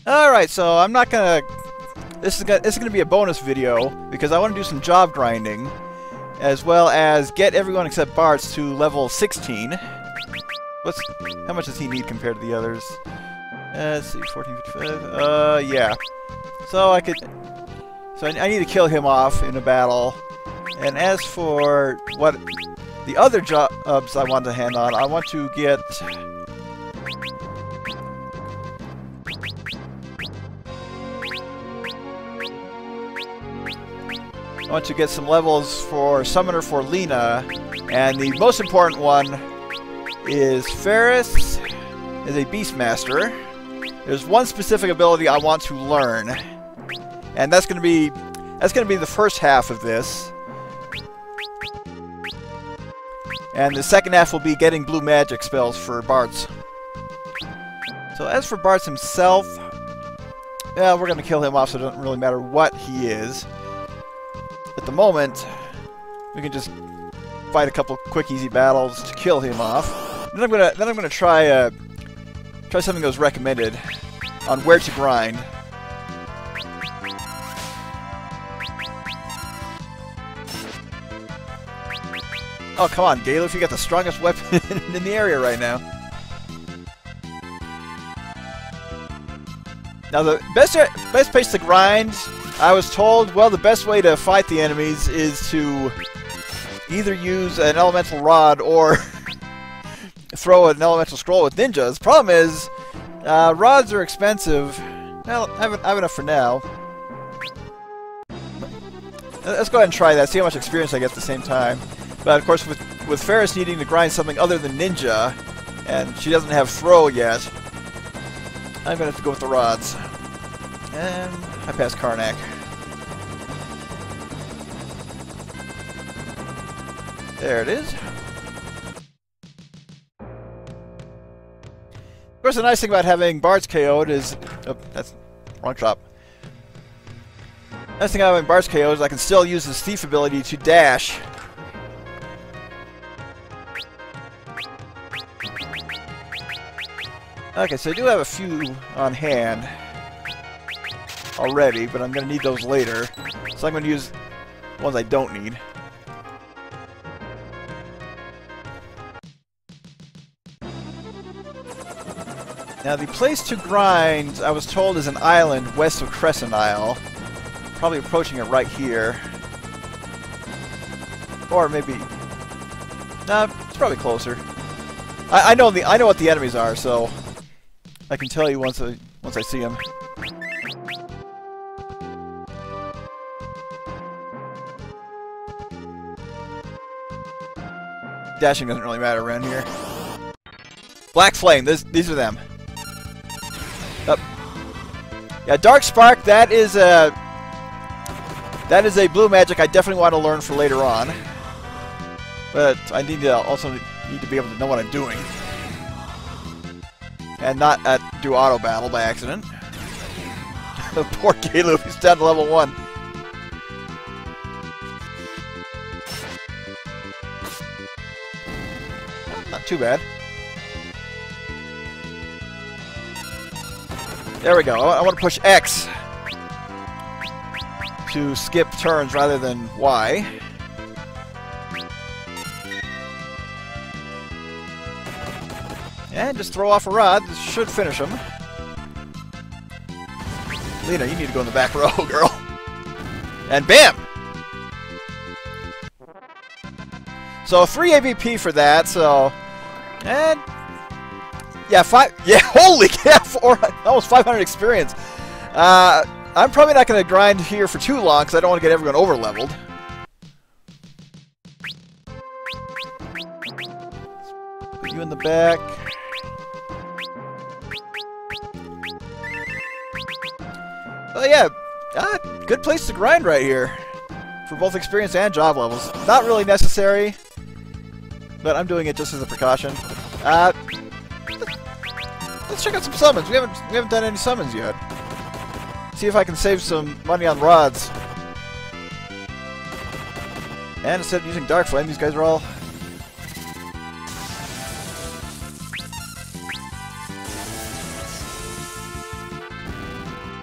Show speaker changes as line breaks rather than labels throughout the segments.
Alright, so I'm not gonna... This is gonna be a bonus video, because I want to do some job grinding, as well as get everyone except Bartz to level 16. How much does he need compared to the others? Let's see, 1455. Yeah. So I could... So I need to kill him off in a battle. And as for what the other jobs I want to hand on, I want to get... I want to get some levels for Summoner for Lena, and the most important one is Ferris is a Beastmaster. There's one specific ability I want to learn, and that's gonna be the first half of this. And the second half will be getting blue magic spells for Bartz. So as for Bartz himself, yeah, we're gonna kill him off, so it doesn't really matter what he is. At the moment, we can just fight a couple quick, easy battles to kill him off. Then I'm gonna try something that was recommended on where to grind. Oh come on, Galuf, you got the strongest weapon in the area right now. Now the best place to grind, I was told, well, the best way to fight the enemies is to either use an elemental rod or throw an elemental scroll with ninjas. Problem is, rods are expensive. Well, I have enough for now. Let's go ahead and try that, see how much experience I get at the same time. But of course, with Ferris needing to grind something other than ninja, and she doesn't have throw yet, I'm going to have to go with the rods. And I passed Karnak. There it is. Of course, the nice thing about having Bartz KO'd is... Oh, that's... wrong drop. Nice thing about having Bartz KO'd is I can still use his thief ability to dash. Okay, so I do have a few on hand already, but I'm going to need those later. So I'm going to use ones I don't need. Now the place to grind, I was told, is an island west of Crescent Isle. Probably approaching it right here. Or maybe... Nah, it's probably closer. I know what the enemies are, so I can tell you once I see them. Dashing doesn't really matter around here. Black Flame, these are them. Up. Yeah, Dark Spark, that is a blue magic I definitely want to learn for later on. But I also need to be able to know what I'm doing. And not do auto battle by accident. Poor Galuf, he's down to level 1. Not too bad. There we go. I want to push X to skip turns rather than Y. And just throw off a rod. This should finish him. Lena, you need to go in the back row, girl. And bam! So 3 AVP for that, so... And... Yeah, 5... Yeah, holy cow! Almost 500 experience. I'm probably not going to grind here for too long, because I don't want to get everyone over-leveled. Put you in the back. Oh yeah, good place to grind right here. For both experience and job levels. Not really necessary, but I'm doing it just as a precaution. Let's check out some summons. We haven't done any summons yet. See if I can save some money on rods. And instead of using Dark Flame, these guys are all...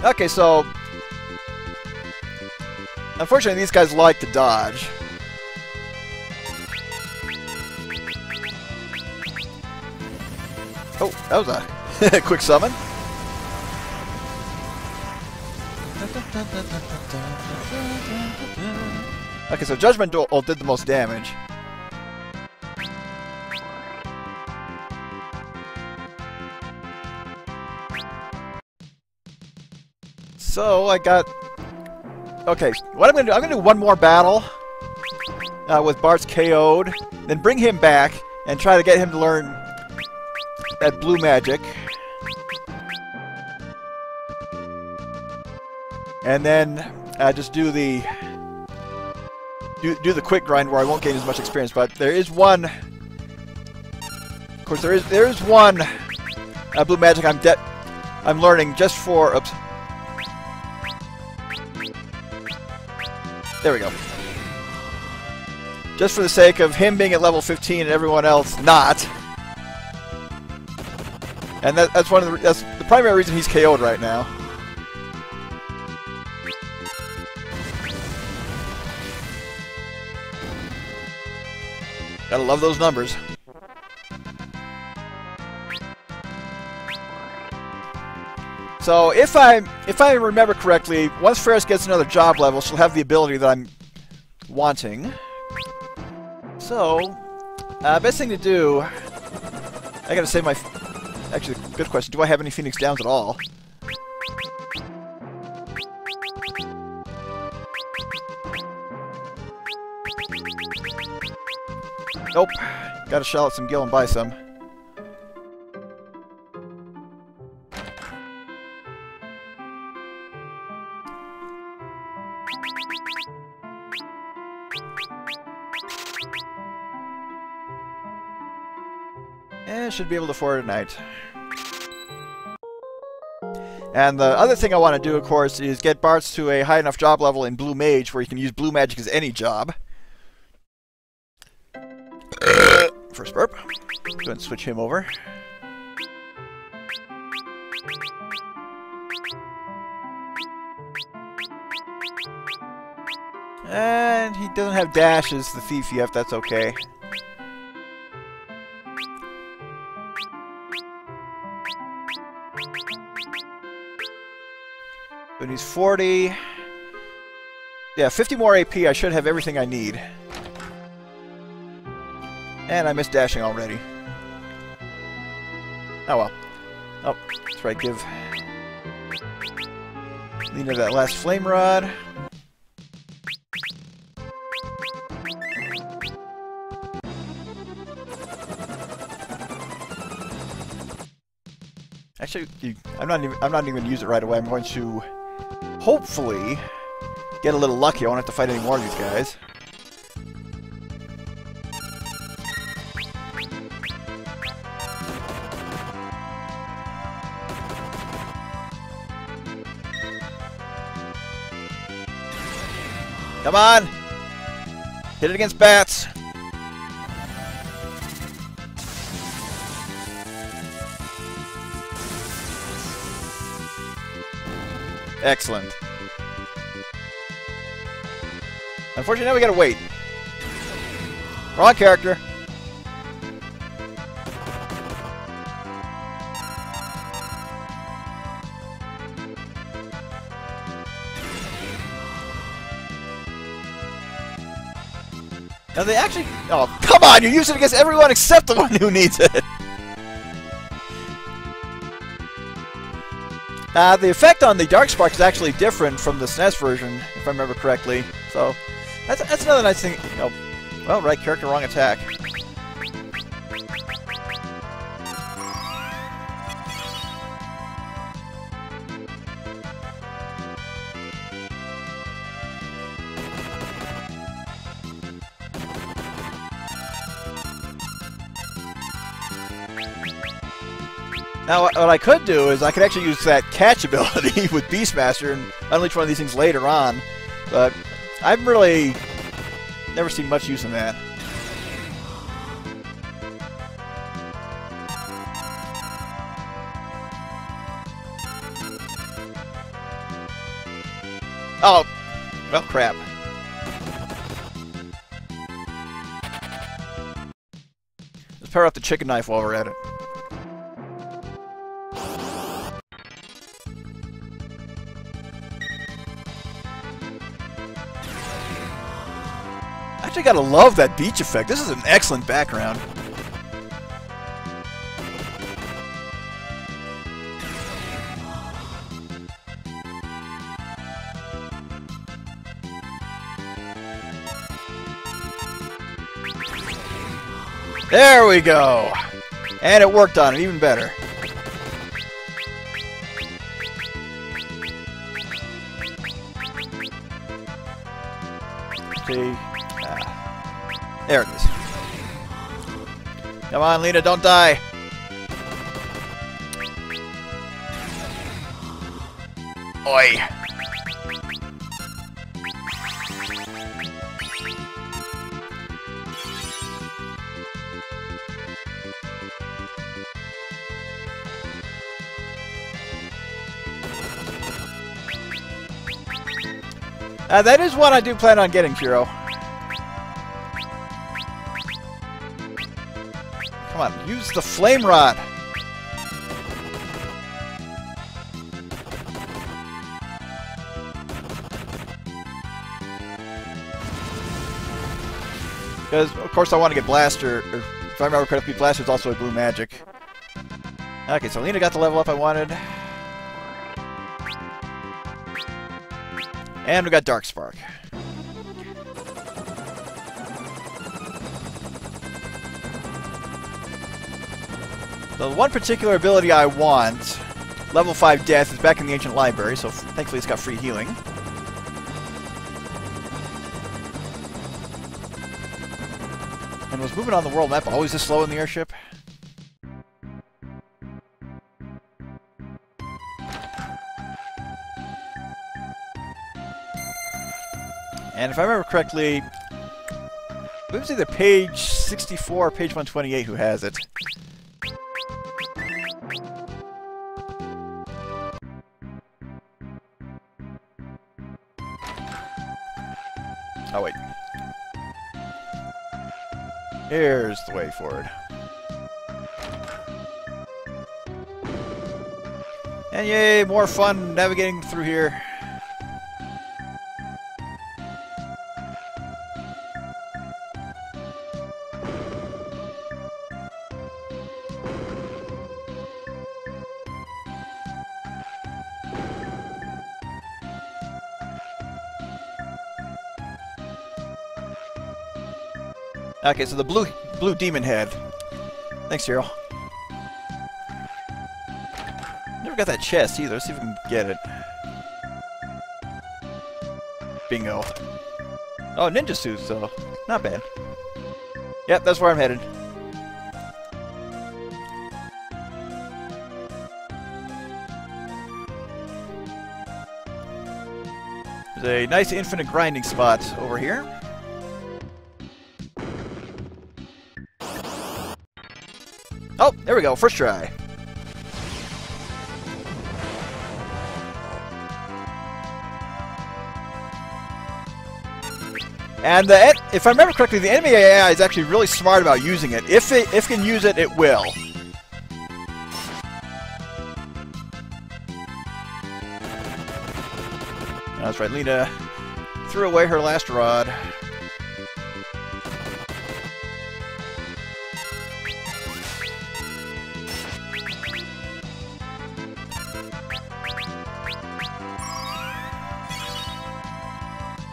Okay, so... Unfortunately, these guys like to dodge. Oh, that was a quick summon. Okay, so Judgment Duel did the most damage. So I got... Okay, what I'm gonna do one more battle with Bart's KO'd, then bring him back and try to get him to learn that blue magic. And then just do the quick grind where I won't gain as much experience. But there is one. Of course, there is one blue magic I'm learning just for. Oops. There we go. Just for the sake of him being at level 15 and everyone else not. And that's the primary reason he's KO'd right now. Gotta love those numbers. So if I remember correctly, once Ferris gets another job level, she'll have the ability that I'm wanting. So, best thing to do, I gotta say my... Actually, good question. Do I have any Phoenix Downs at all? Nope. Gotta shell out some gil and buy some. Should be able to afford it tonight. And the other thing I want to do, of course, is get Bartz to a high enough job level in Blue Mage where you can use Blue Magic as any job. First burp. Go ahead and switch him over. And he doesn't have dash as the thief yet, that's okay. But he's 40. Yeah, 50 more AP. I should have everything I need. And I missed dashing already. Oh well. Oh, that's right. Give Lena that last flame rod. Actually, I'm not even going to use it right away. I'm going to hopefully get a little lucky. I won't have to fight any more of these guys. Come on! Hit it against bats! Excellent. Unfortunately, now we gotta wait. Wrong character. Now they actually... Oh, come on! You use it against everyone except the one who needs it! The effect on the Darkspark is actually different from the SNES version, if I remember correctly. So, that's another nice thing. Oh, well, right character, wrong attack. Now, what I could do is I could actually use that catch ability with Beastmaster and unleash one of these things later on, but I've really never seen much use in that. Oh, well, crap. Let's power up the chicken knife while we're at it. I actually gotta love that beach effect. This is an excellent background. There we go! And it worked on it, even better. Okay. There it is. Come on, Lena, don't die! Oi! That is one I do plan on getting, Kiro. Come on, use the flame rod. Because, of course, I want to get Blaster. Or if I remember correctly, Blaster's also a blue magic. Okay, so Lena got the level up I wanted. And we got Dark Spark. The one particular ability I want, level 5 Death, is back in the Ancient Library, so thankfully it's got free healing. And was moving on the world map always this slow in the airship? And if I remember correctly, it was either page 64 or page 128 who has it. Oh, wait. Here's the way forward. And yay, more fun navigating through here. Okay, so the blue demon head. Thanks, Hero. Never got that chest either. Let's see if we can get it. Bingo. Oh, ninja suits, though. Not bad. Yep, that's where I'm headed. There's a nice infinite grinding spot over here. Oh, there we go. First try. And if I remember correctly, the enemy AI is actually really smart about using it. If it can use it, it will. That's right. Lena threw away her last rod.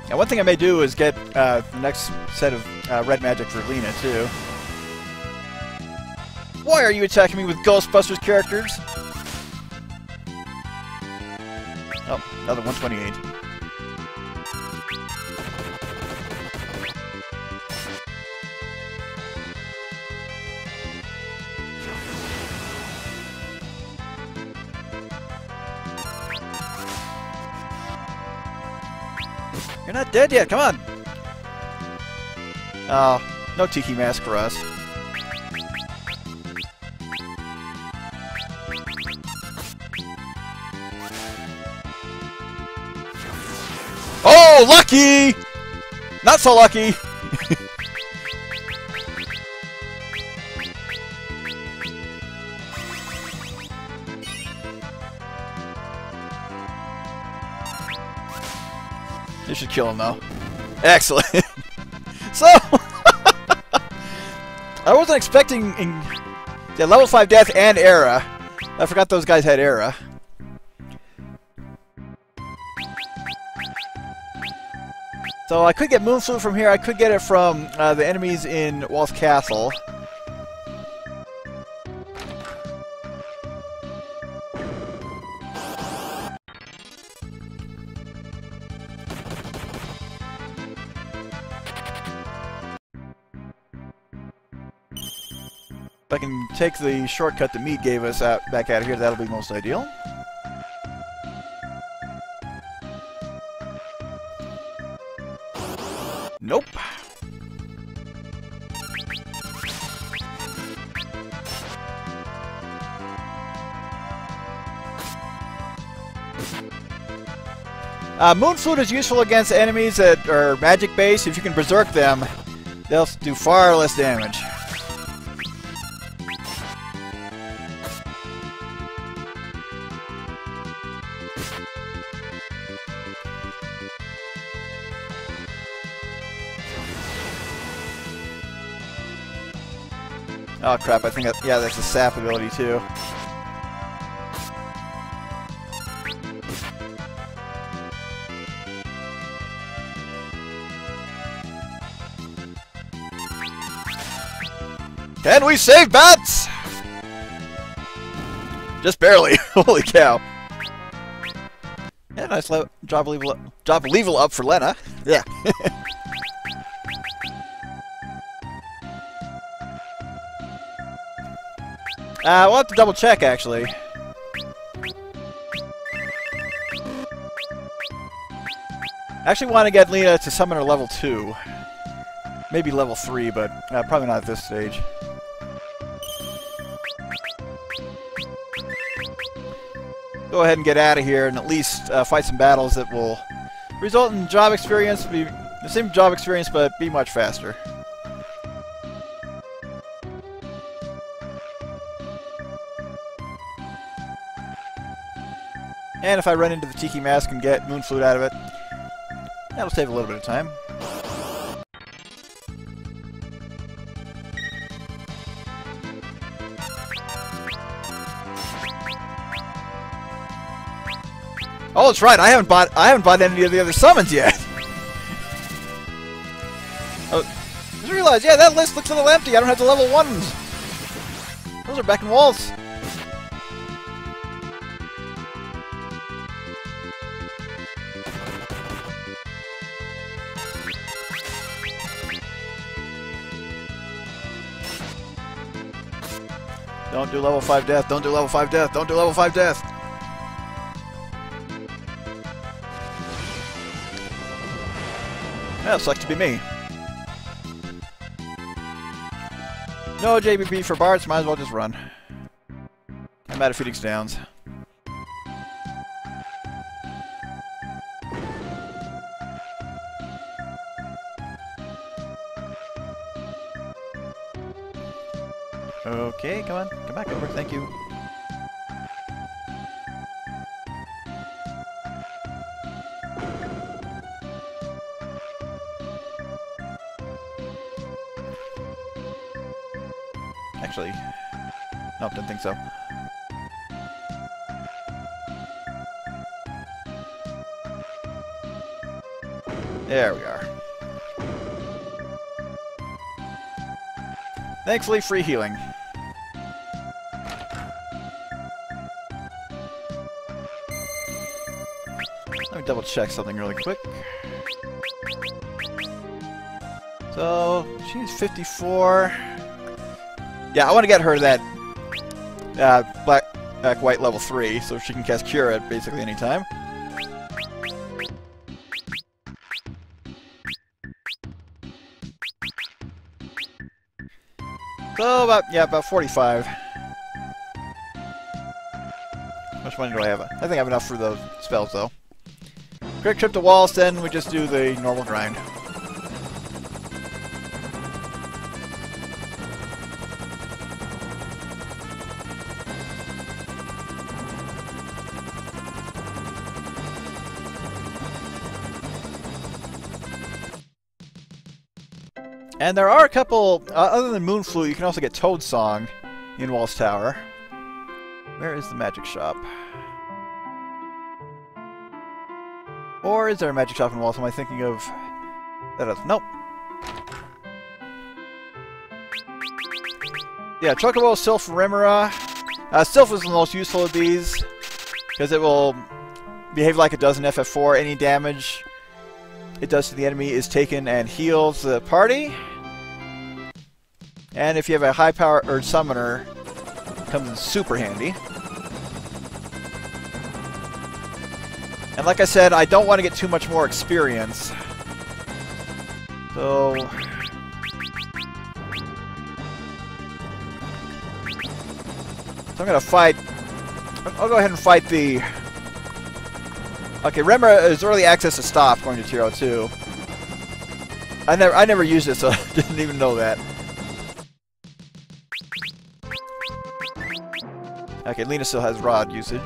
Now, one thing I may do is get the next set of red magic for Lena, too. Why are you attacking me with Ghostbusters characters? Oh, another 128. You're not dead yet, come on! Oh, no Tiki Mask for us. Oh, lucky! Not so lucky! You should kill him, though. Excellent! So... I wasn't expecting... Yeah, level 5 death and era. I forgot those guys had era. So I could get Moon Flute from here. I could get it from the enemies in Walt's Castle. If I can take the shortcut that Mead gave us back out of here, that'll be most ideal. Nope. Moon Flute is useful against enemies that are magic based. If you can berserk them, they'll do far less damage. Oh crap, I think that, yeah, that's a sap ability too. Can we save bats? Just barely. Holy cow. Yeah, nice job level up for Lena. Yeah. We'll have to double check, actually. I actually want to get Lena to summon her level 2. Maybe level 3, but probably not at this stage. Go ahead and get out of here and at least fight some battles that will result in job experience, be the same job experience, but be much faster. And if I run into the Tiki Mask and get Moon Flute out of it, that'll save a little bit of time. Oh, that's right. I haven't bought any of the other summons yet. Oh, just realized, yeah, that list looks a little empty. I don't have the level 1s. Those are back in Waltz. Don't do level 5 death. Don't do level 5 death. Don't do level 5 death. Well, sucks to be me. No JBB for Bards, might as well just run. I'm out of Phoenix Downs. Okay, come on. Come back over. Thank you. Actually, nope, didn't think so. There we are. Thankfully, free healing. Let me double check something really quick. So, she's 54. Yeah, I want to get her that black-white level 3, so she can cast Cure at basically any time. So about 45. How much money do I have? I think I have enough for those spells, though. Quick trip to walls, then we just do the normal grind. And there are a couple, other than Moon Flute, you can also get Toad Song in Walls Tower. Where is the magic shop? Or is there a magic shop in Walls? Am I thinking of... Nope. Yeah, Chocobo, Sylph, Remora. Sylph is the most useful of these, because it will behave like it does in FF4. Any damage it does to the enemy is taken and heals the party. And if you have a high-power Urge Summoner, it comes in super handy. And like I said, I don't want to get too much more experience. So I'm going to fight... I'll go ahead and fight the... Okay, Remora is early access to Stop, according to Tier 02. I never used it, so I didn't even know that. Okay, Lena still has Rod usage.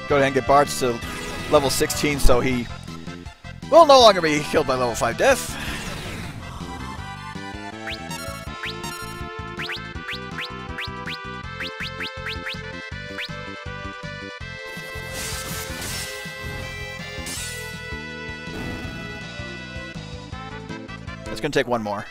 Go ahead and get Bartz to level 16 so he will no longer be killed by level 5 death. It's going to take one more.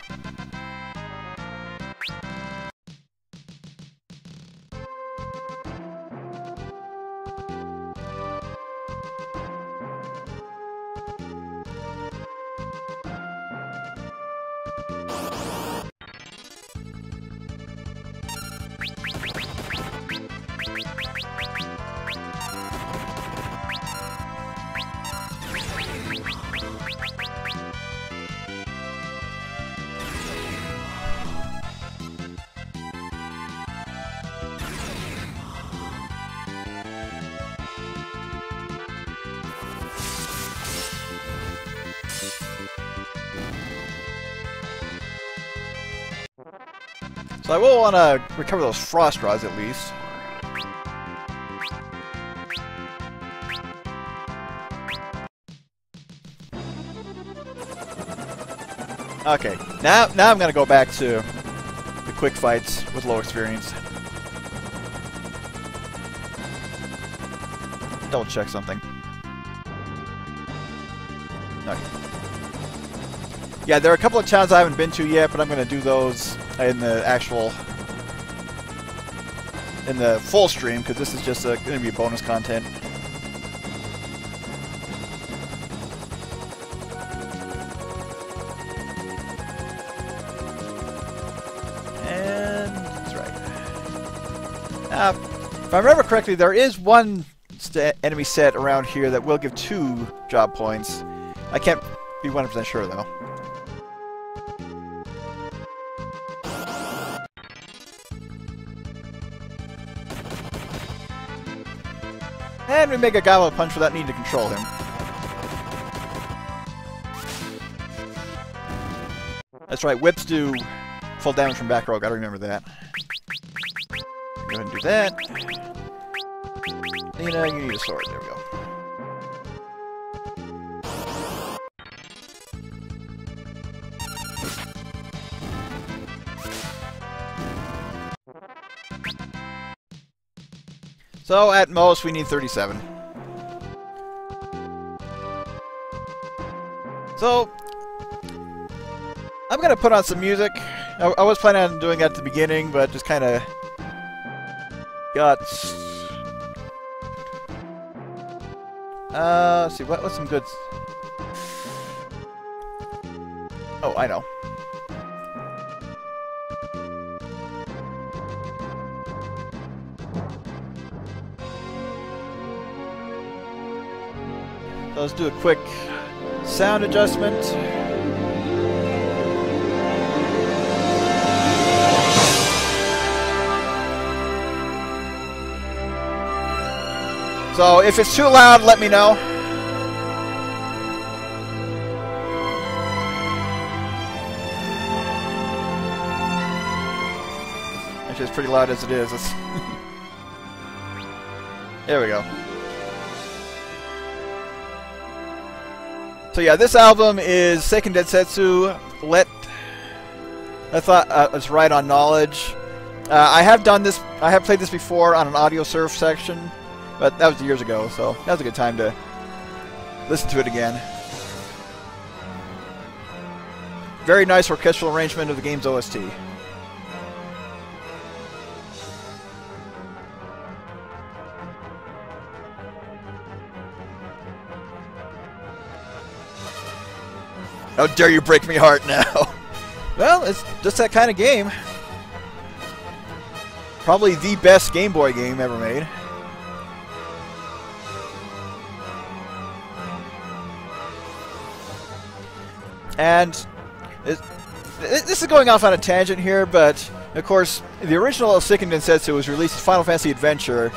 So I will want to recover those frost rods at least. Okay, now I'm going to go back to the quick fights with low experience. Double check something. Okay. Yeah, there are a couple of towns I haven't been to yet, but I'm going to do those in the full stream, because this is just going to be bonus content. And that's right. If I remember correctly, there is one enemy set around here that will give 2 job points. I can't be 100% sure though. And we make a Goblet Punch without needing to control him. That's right, whips do full damage from back row, gotta remember that. Go ahead and do that. Lena, you need a sword, there we go. So, at most, we need 37. So, I'm going to put on some music. I was planning on doing that at the beginning, but just kind of got... let's see, what's some good... Oh, I know. So let's do a quick Sound adjustment. So if it's too loud, let me know. Actually, it's pretty loud as it is. There we go. So yeah, this album is Seiken Densetsu. I thought it's right on knowledge. I have done this. I have played this before on an audio surf section, but that was years ago, so that was a good time to listen to it again. Very nice orchestral arrangement of the game's OST. How dare you break me heart now? Well, it's just that kind of game. Probably the best Game Boy game ever made. And this is going off on a tangent here, but of course, the original Seiken Densetsu was released as Final Fantasy Adventure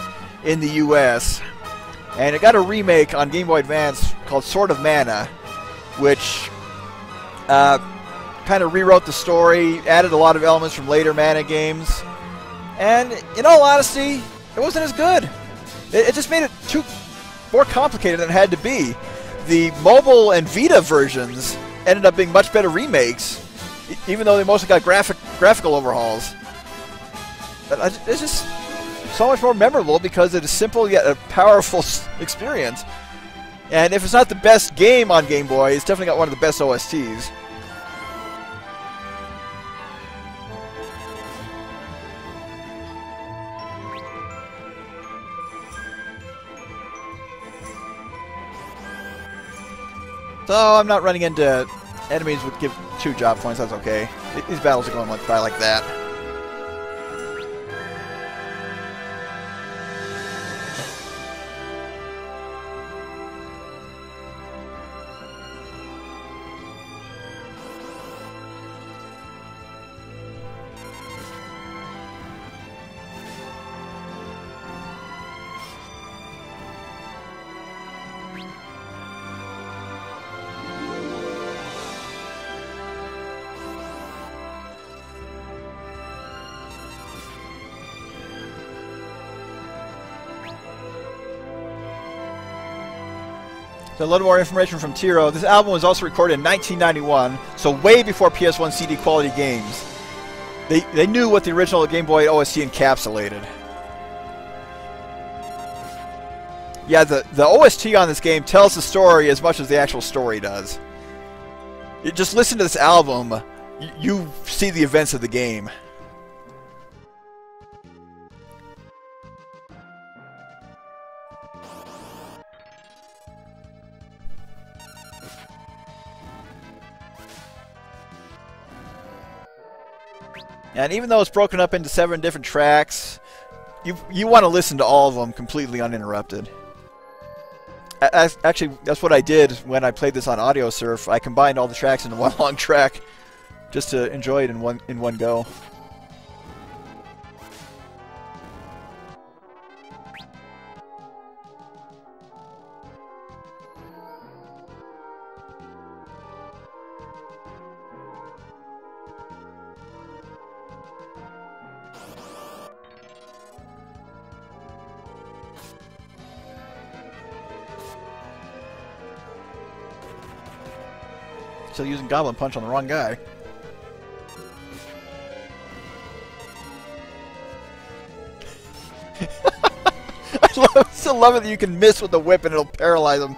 in the US, and it got a remake on Game Boy Advance called Sword of Mana, which kind of rewrote the story, added a lot of elements from later Mana games, and in all honesty, it wasn't as good. It just made it more complicated than it had to be. The mobile and Vita versions ended up being much better remakes, even though they mostly got graphical overhauls. But it's just so much more memorable because it is simple yet a powerful experience. And if it's not the best game on Game Boy, it's definitely got one of the best OSTs. So I'm not running into enemies with give 2 job points, that's okay. These battles are going by like that. So a little more information from Tiro. This album was also recorded in 1991, so way before PS1 CD quality games. They knew what the original Game Boy OST encapsulated. Yeah, the OST on this game tells the story as much as the actual story does. You just listen to this album, you see the events of the game. And even though it's broken up into 7 different tracks, you want to listen to all of them completely uninterrupted. Actually, that's what I did when I played this on Audio Surf. I combined all the tracks into one long track just to enjoy it in one go. Still using Goblin Punch on the wrong guy. I still love it that you can miss with the whip and it'll paralyze him.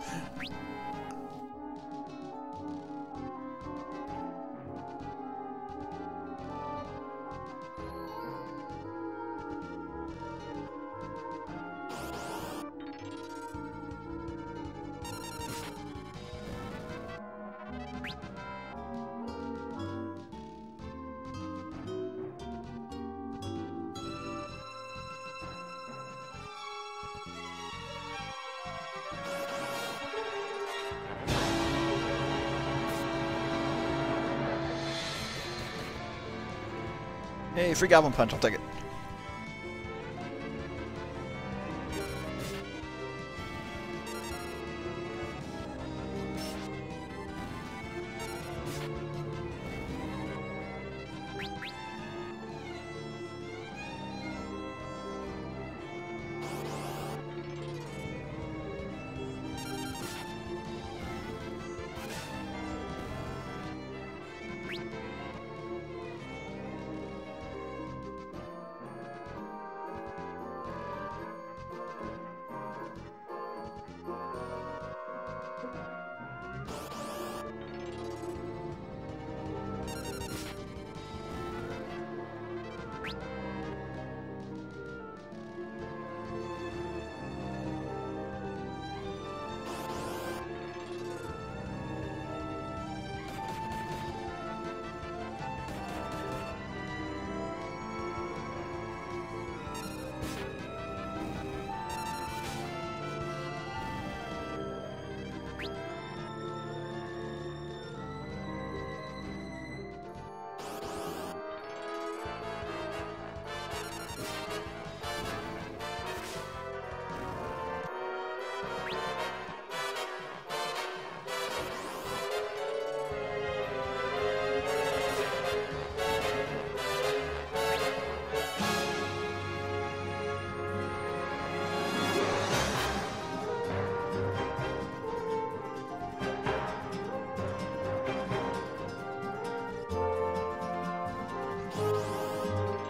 Hey, free Goblin Punch, I'll take it.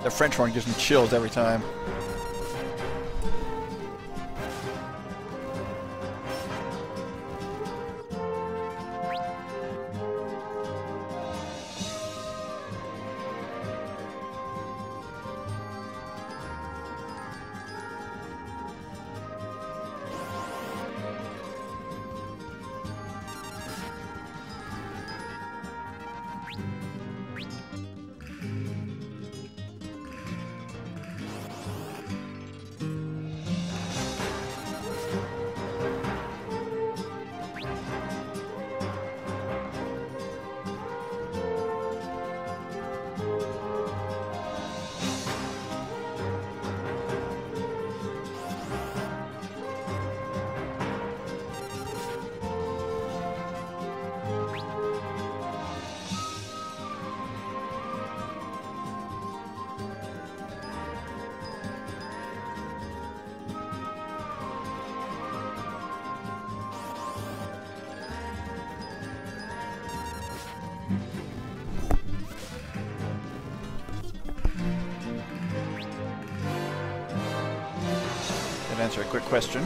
The French horn gives me chills every time. Answer a quick question.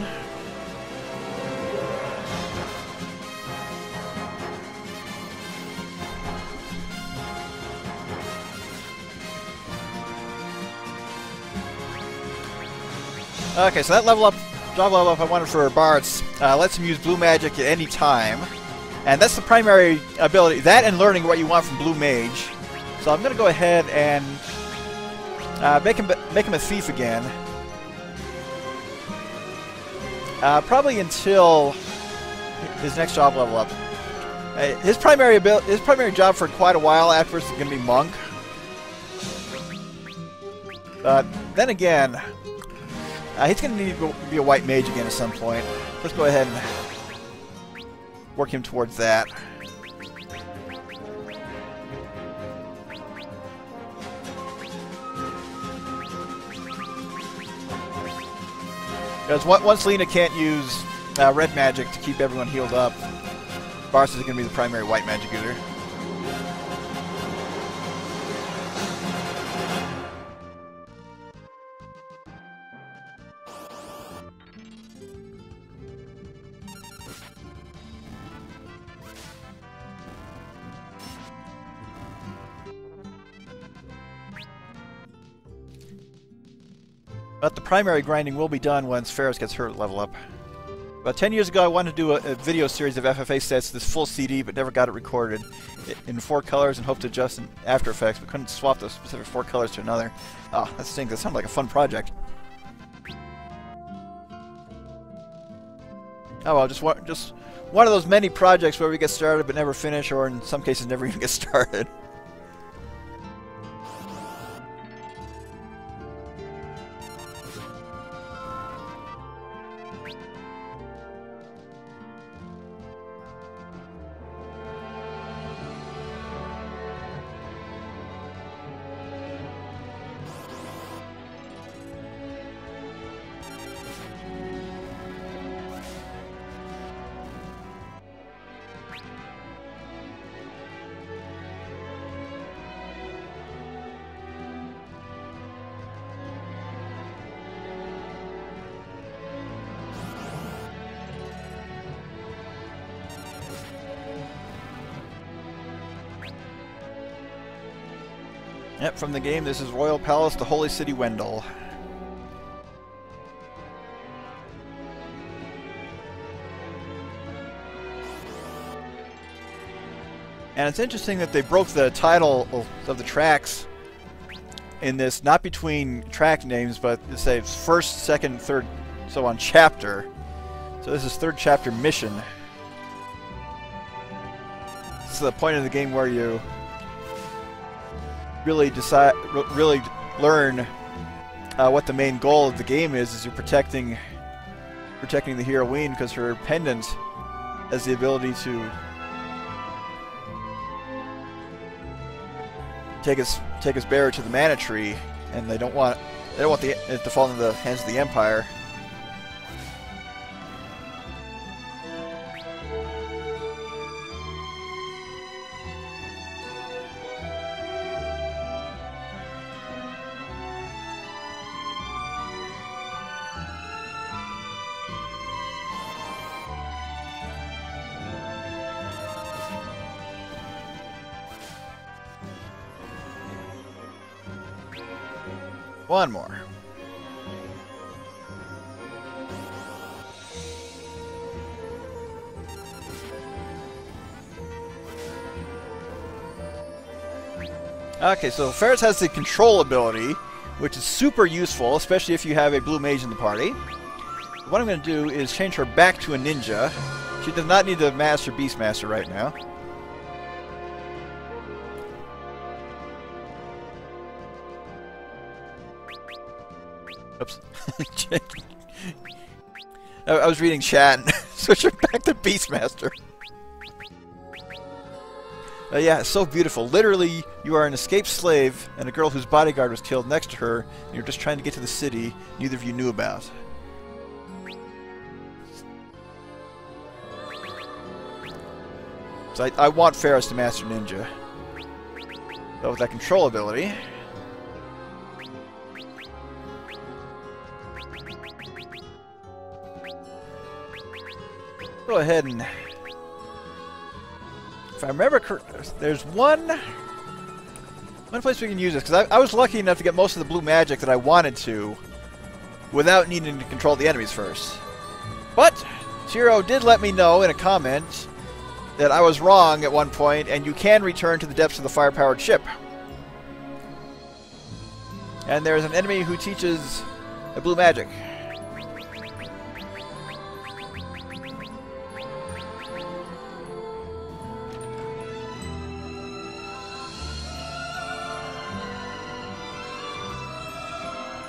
Okay, so that job level up I wanted for Bartz lets him use blue magic at any time, and that's the primary ability. That and learning what you want from blue mage. So I'm going to go ahead and make him a thief again. Probably until his next job level up. His primary job for quite a while afterwards is going to be monk. Then again, he's going to need to be a white mage again at some point. Let's go ahead and work him towards that. Because once Lena can't use red magic to keep everyone healed up, Bartz is going to be the primary white magic user. But the primary grinding will be done once Ferris gets her level up. About 10 years ago I wanted to do a video series of FFA sets, this full CD, but never got it recorded in 4 colors and hoped to adjust in After Effects, but couldn't swap those specific 4 colors to another. Oh, that stinks. That sounds like a fun project. Oh well, just one of those many projects where we get started but never finish, or in some cases never even get started. Yep, from the game, this is Royal Palace, the Holy City, Wendell. And it's interesting that they broke the title of the tracks in this, not between track names, but say first, second, third, so on chapter. So this is third chapter mission. This is the point of the game where you really learn what the main goal of the game is you're protecting the heroine, because her pendant has the ability to take his bearer to the mana tree, and they don't want it to fall into the hands of the Empire. One more. Okay, so Ferris has the control ability, which is super useful, especially if you have a blue mage in the party. What I'm going to do is change her back to a ninja. She does not need to master Beastmaster right now. Oops. I was reading chat and switch her back to Beastmaster. Yeah, it's so beautiful. Literally, you are an escaped slave and a girl whose bodyguard was killed next to her, and you're just trying to get to the city neither of you knew about. So I want Ferris to master Ninja. But with that control ability... go ahead and... if I remember there's one place we can use this, because I was lucky enough to get most of the blue magic that I wanted to without needing to control the enemies first. But Tiro did let me know in a comment that I was wrong at one point, and you can return to the depths of the fire-powered ship. And there's an enemy who teaches the blue magic.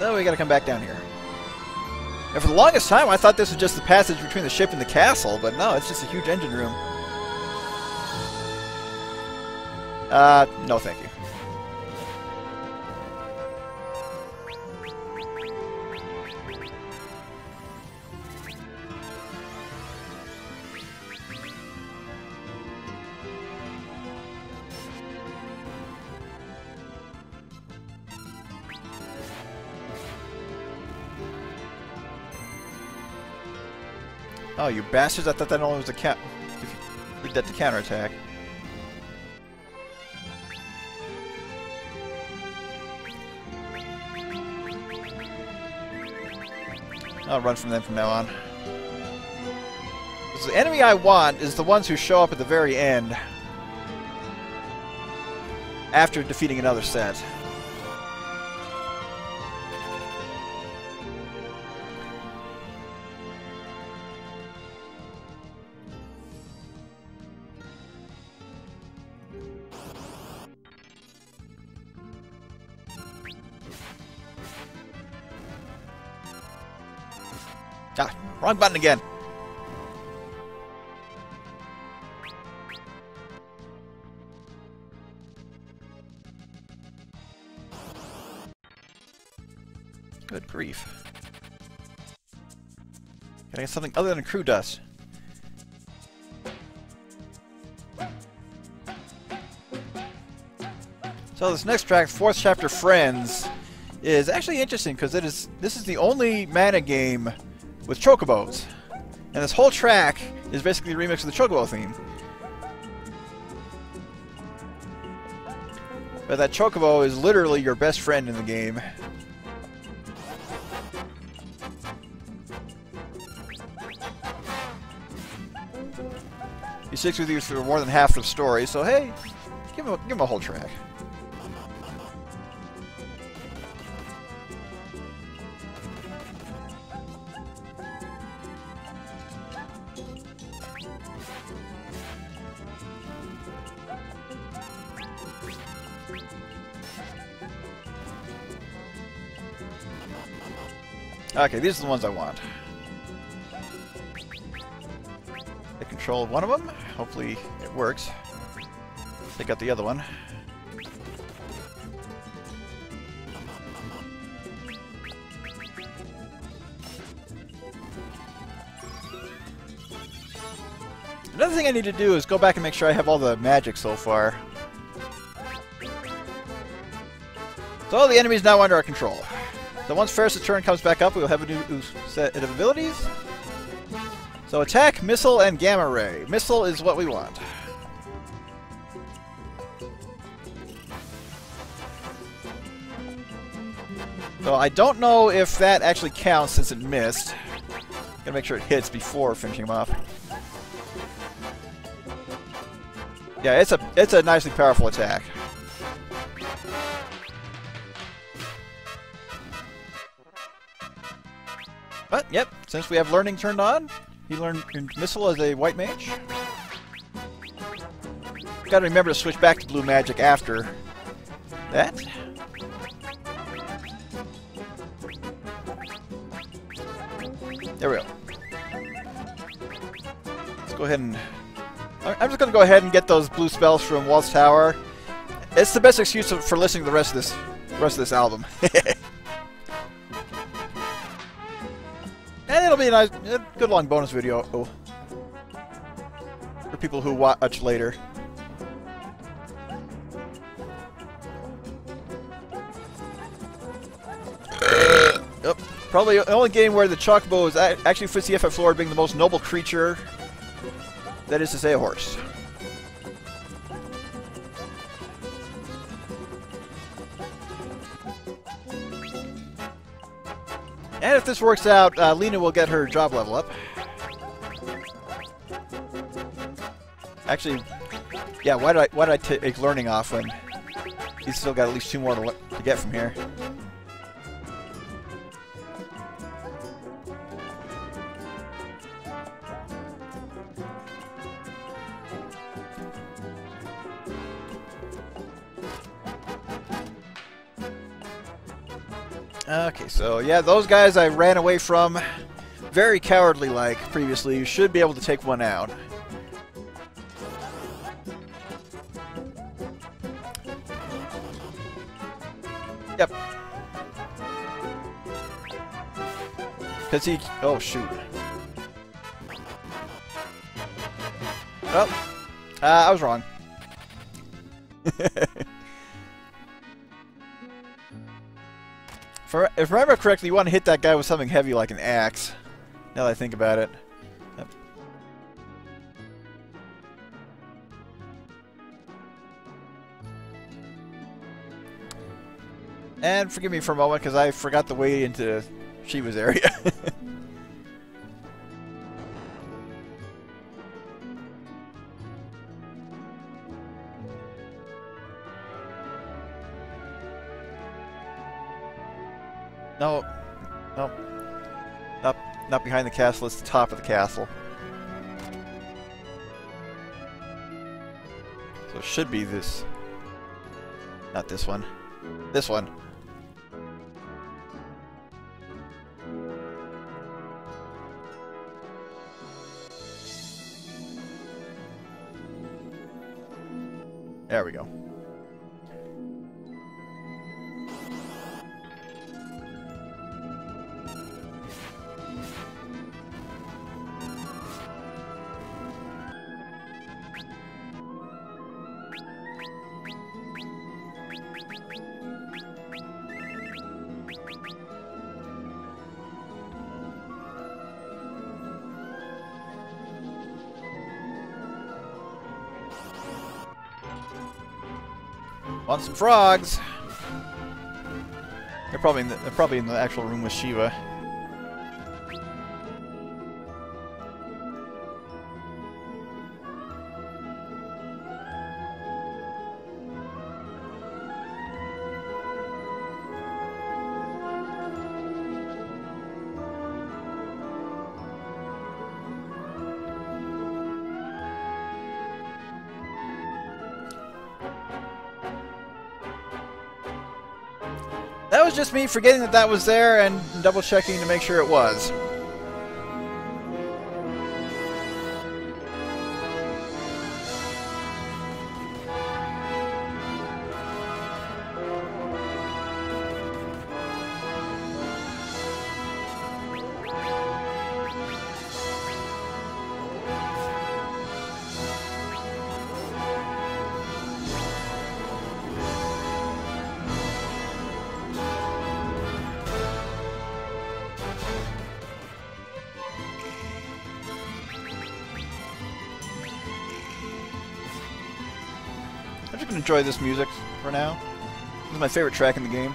Oh, we gotta come back down here. And for the longest time, I thought this was just the passage between the ship and the castle, but no, it's just a huge engine room. No thank you. Oh, you bastards! I thought that only was a count. Read that to counterattack. I'll run from them from now on. So the enemy I want is the ones who show up at the very end after defeating another set. Ah, wrong button again. Good grief. Gotta get something other than crew dust. So this next track, fourth chapter, Friends, is actually interesting because this is the only mana game with chocobos, and this whole track is basically a remix of the chocobo theme. But that Chocobo is literally your best friend in the game. He sticks with you for more than half the story, so hey, give him a whole track. Okay, these are the ones I want. I control one of them. Hopefully it works. Take out the other one. Another thing I need to do is go back and make sure I have all the magic so far. So all the enemies now under our control. So once Ferris' turn comes back up, we will have a new set of abilities. So attack, missile, and gamma ray. Missile is what we want. So I don't know if that actually counts since it missed. Gotta make sure it hits before finishing him off. Yeah, it's a nicely powerful attack. But, yep, since we have learning turned on, he learned Missile as a white mage. Gotta remember to switch back to blue magic after that. There we go. Let's go ahead and... I'm just gonna go ahead and get those blue spells from Walt's Tower. It's the best excuse for listening to the rest of this album. And it'll be a nice, good long bonus video for people who watch later. Yep. Probably the only game where the Chocobo is actually fits the FF lore being the most noble creature. That is to say, a horse. And if this works out, Lena will get her job level up. Actually, yeah, why did I take learning off when he's still got at least 2 more to get from here? Okay, so yeah, those guys I ran away from very cowardly-like previously. You should be able to take one out. Yep. Because he... Oh, shoot. Well, I was wrong. If I remember correctly, you want to hit that guy with something heavy like an axe. Now that I think about it. Yep. And forgive me for a moment, because I forgot the way into Shiva's area. No. Nope. Not behind the castle, it's the top of the castle. So it should be this. Not this one. This one. There we go. Want some frogs? They're probably in the actual room with Shiva. That was just me forgetting that that was there and double checking to make sure it was. I'm just gonna enjoy this music for now. This is my favorite track in the game.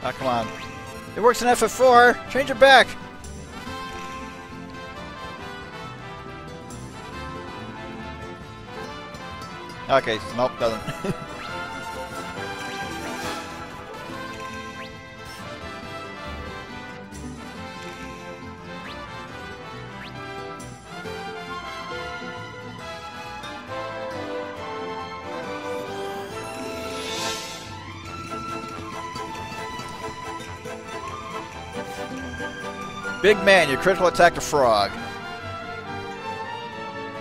Ah, come on. It works in FF4! Change it back! Okay, nope, doesn't. Big man, your critical attack to frog.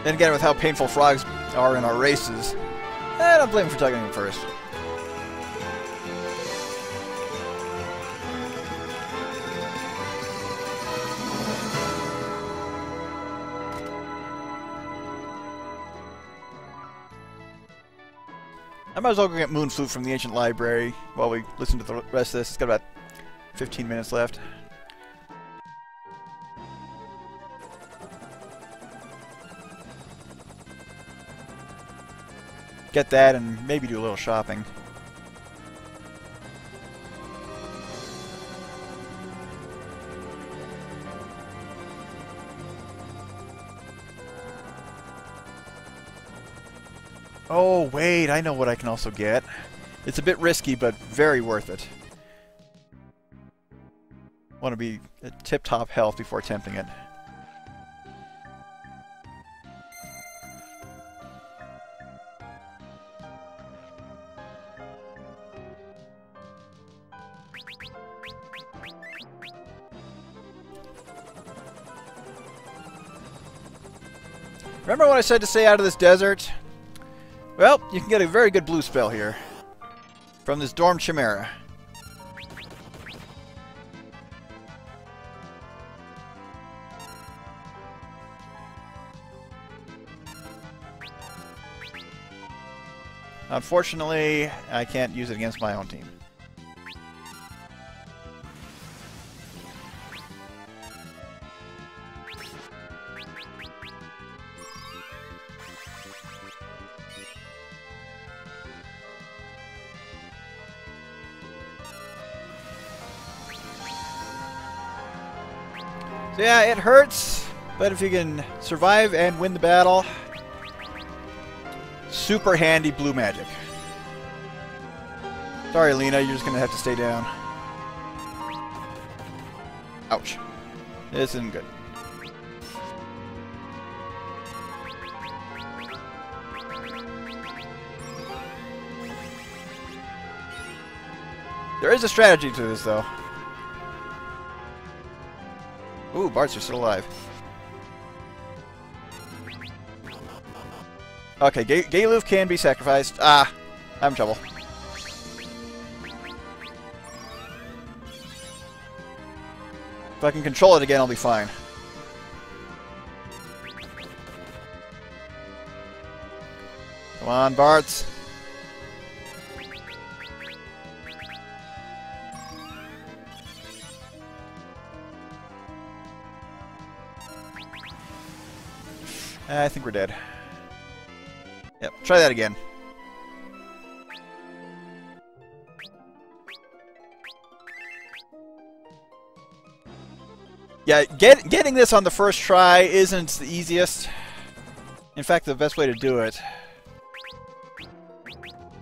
Then again, with how painful frogs are in our races, I don't blame him for taking him first. I might as well go get Moon Flute from the ancient library while we listen to the rest of this. It's got about 15 minutes left. Get that and maybe do a little shopping. Oh, wait, I know what I can also get. It's a bit risky, but very worth it. Want to be at tip-top health before attempting it. Remember what I said to stay out of this desert? Well, you can get a very good blue spell here. From this Dorm Chimera. Unfortunately, I can't use it against my own team. So yeah, it hurts, but if you can survive and win the battle, super handy blue magic. Sorry, Lena, you're just gonna have to stay down. Ouch. This isn't good. There is a strategy to this, though. Ooh, Barts are still alive. Okay, Galoof can be sacrificed. Ah, I'm in trouble. If I can control it again, I'll be fine. Come on, Bartz. I think we're dead. Yep, try that again. Yeah, getting this on the first try isn't the easiest. In fact, the best way to do it.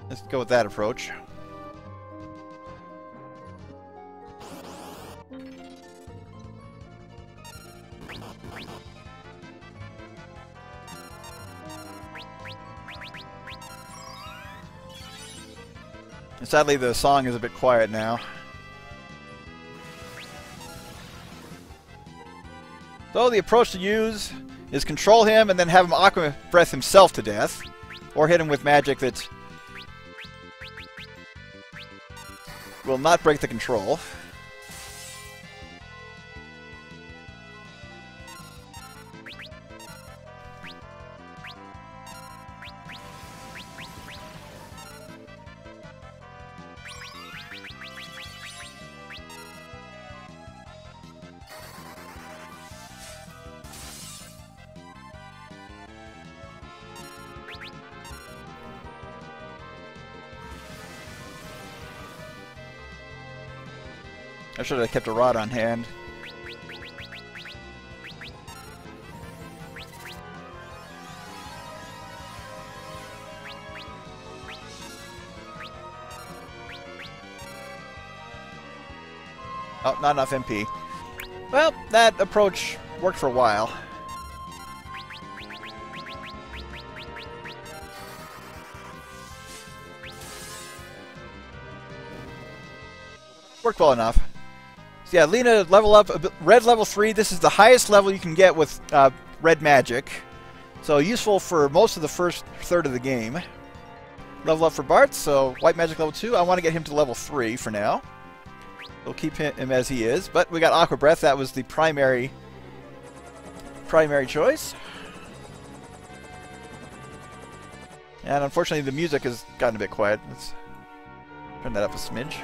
Let's go with that approach. And sadly, the song is a bit quiet now. So the approach to use is control him and then have him Aqua Breath himself to death. Or hit him with magic that will not break the control. I should have kept a rod on hand. Oh, not enough MP. Well, that approach worked for a while. Worked well enough. So yeah, Lena level up, red level 3, this is the highest level you can get with red magic. So useful for most of the first third of the game. Level up for Bart, so white magic level 2, I want to get him to level 3 for now. We'll keep him as he is, but we got Aqua Breath, that was the primary choice. And unfortunately the music has gotten a bit quiet. Let's turn that up a smidge.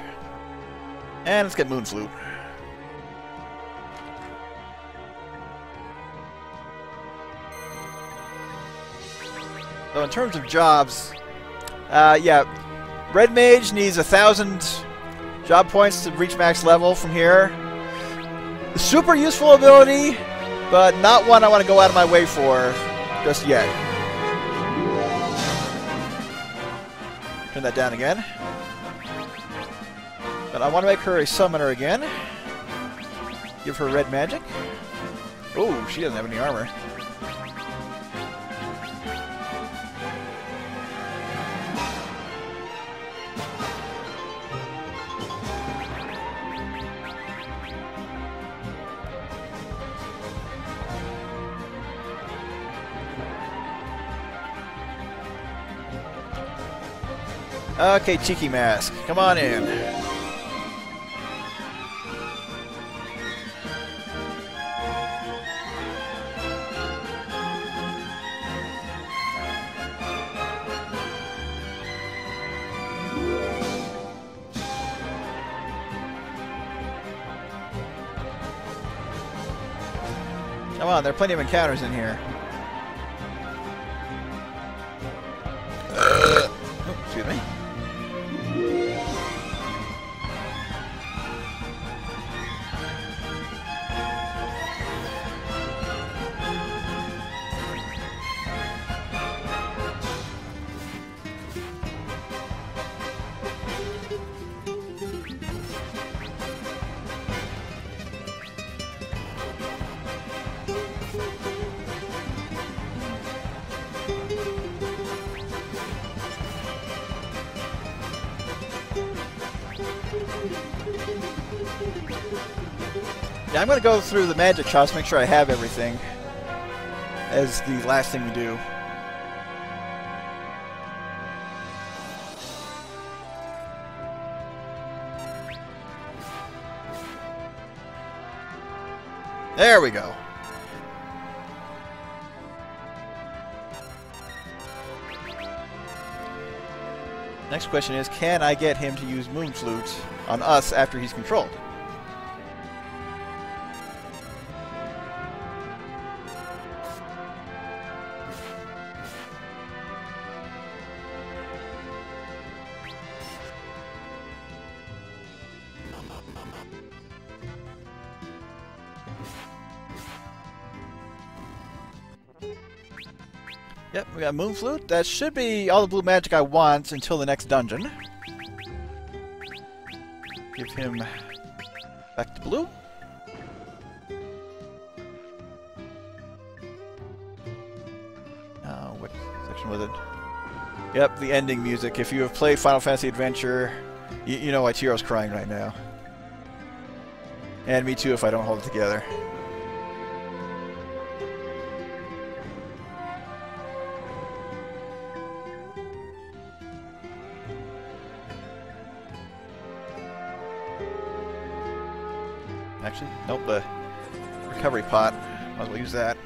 And let's get Moon Flute. So in terms of jobs, yeah, Red Mage needs 1,000 job points to reach max level from here. Super useful ability, but not one I want to go out of my way for just yet. Turn that down again. But I want to make her a summoner again. Give her red magic. Oh, she doesn't have any armor. Okay, Cheeky Mask, come on in. Come on, there are plenty of encounters in here. Oh, excuse me. Yeah, I'm going to go through the magic shots, make sure I have everything as the last thing we do. There we go. Next question is, can I get him to use Moon Flute on us after he's controlled? Yep, we got Moon Flute. That should be all the blue magic I want until the next dungeon. Give him back to blue. What section was it? Yep, the ending music. If you have played Final Fantasy Adventure, you know why Tiro's crying right now. And me too if I don't hold it together. Actually, nope, the recovery pot. Might as well use that.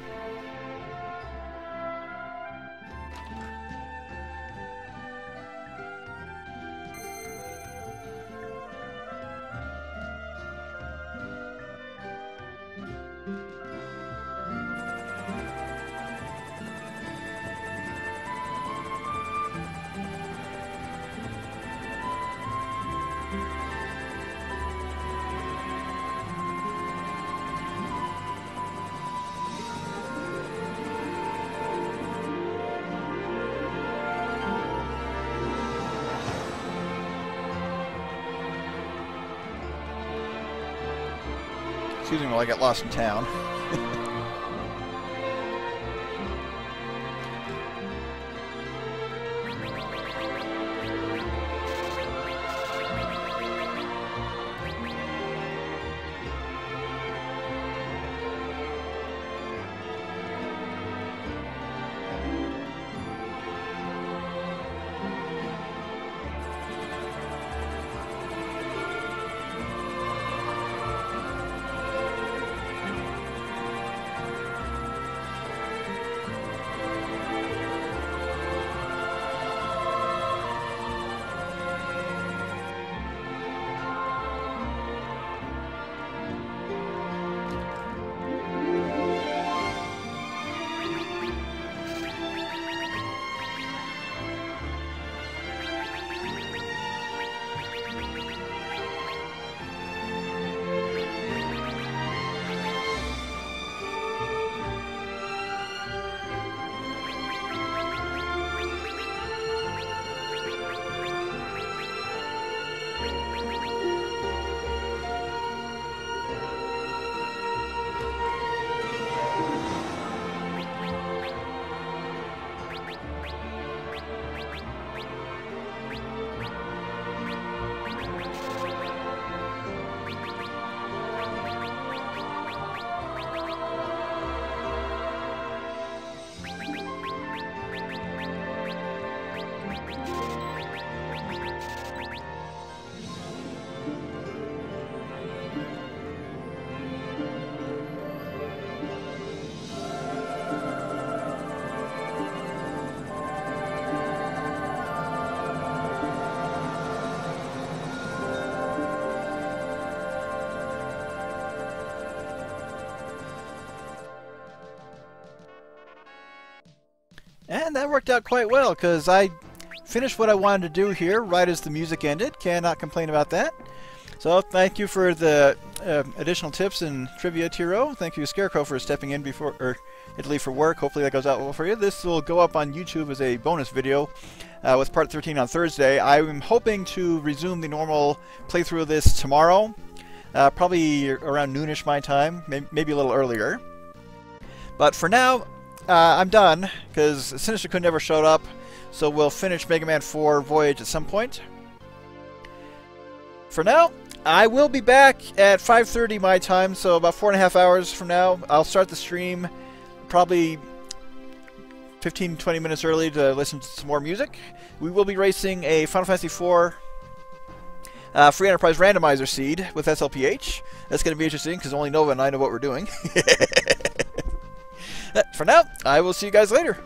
Excuse me while I get lost in town. And that worked out quite well, because I finished what I wanted to do here right as the music ended. Cannot complain about that. So thank you for the additional tips and trivia, Tiro. Thank you, Scarecrow, for stepping in before, or to leave for work. Hopefully that goes out well for you. This will go up on YouTube as a bonus video with part 13 on Thursday. I'm hoping to resume the normal playthrough of this tomorrow, probably around noonish my time, maybe a little earlier. But for now, I'm done, because Sinister Kun never showed up, so we'll finish Mega Man 4 Voyage at some point. For now, I will be back at 5:30 my time, so about 4.5 hours from now. I'll start the stream probably 15-20 minutes early to listen to some more music. We will be racing a Final Fantasy 4 Free Enterprise Randomizer Seed with SLPH. That's going to be interesting because only Nova and I know what we're doing. For now, I will see you guys later.